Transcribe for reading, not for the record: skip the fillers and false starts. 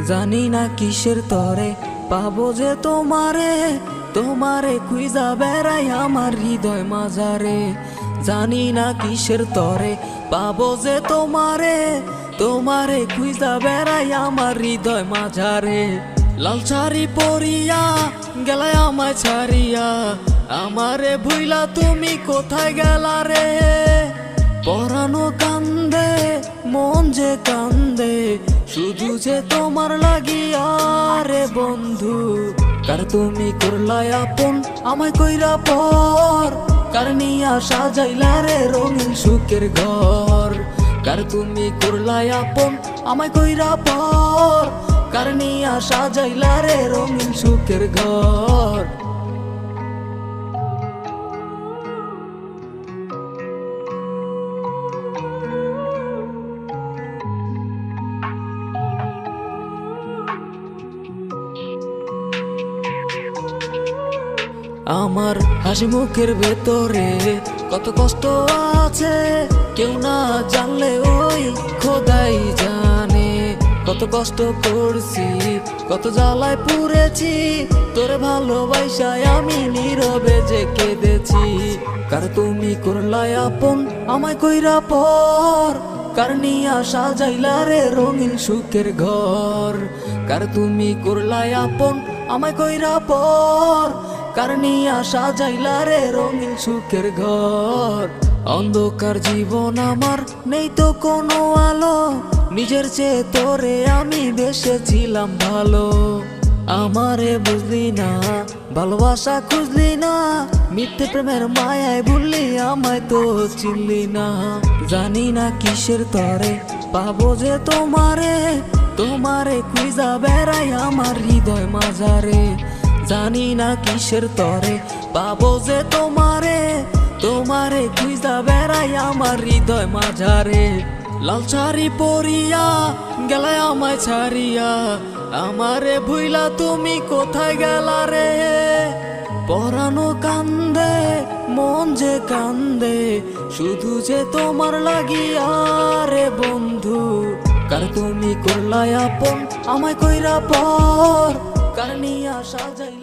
জানি না কিসের তরে পাবো যে তোমারে, তোমারে খুঁজা বেড়াই আমার হৃদয় মাঝারে। জানি না কিসের তরে পাবো যে তোমারে, তোমারে খুঁজা বেড়াই আমার হৃদয় মাঝারে। লাল শাড়ি পরিয়া গেলে আমায় ছাড়িয়া, আমারে ভুইলা তুমি কোথায় গেলা রে। পরানো কান্দে মন যে কান্দে, শুধু যে তোমার লাগিয়া রে বন্ধু। কার তুমি করলাই আপন আমায় কইরা পর, কার নিয়া সাজাইলা রে রঙিন সুখের ঘর। কার তুমি করলাই আপন আমায় কইরা পর, কার নিয়া সাজাইলা রে রঙিন সুখের ঘর। আমার হাসি মুখের ভেতরে কত কষ্ট আছে, কেউ না জানলে ওই খোদাই জানে। কত কষ্ট করছি, কত জ্বালায় পুড়েছি, তোরে ভালোবাসায় আমি নীরবে যে কেঁদেছি। কার তুমি করলাই আপন আমায় কইরা পর, কার নিয়া সাজাইলা রে রঙিন সুখের ঘর। কার তুমি করলাই আপন আমায় কইরা পর, কার নিয়া সাজাইলা রে রঙিন সুখের ঘর। অন্ধকার জীবন আমার নেই তো কোনো আলো, নিজের চেয়ে তোরে আমি বেসেছিলাম ভালো। আমারে বুঝলি না, ভালোবাসা খুঁজলি না, মিথ্যে প্রেমের মায়ায় ভুললি আমায় তো চিনলি না। জানি না কিসের তরে পাবো যে তোমারে, তোমারে খুঁজা বেড়াই আমার হৃদয় মাঝারে। জানি না কিসের তরে পাবো যে তোমারে, তোমারে খুঁজা বেড়াই আমার হৃদয় মাঝারে। লাল শাড়ি পরিয়া গেলে আমায় ছাড়িয়া, আমারে ভুইলা তুমি কোথায় গেলা রে। পরানো কান্দে মন যে কান্দে, শুধু যে তোমার লাগিয়া রে বন্ধু। কার তুমি করলাই আপন আমায় কইরা পর, কার নিয়া সাজাইলা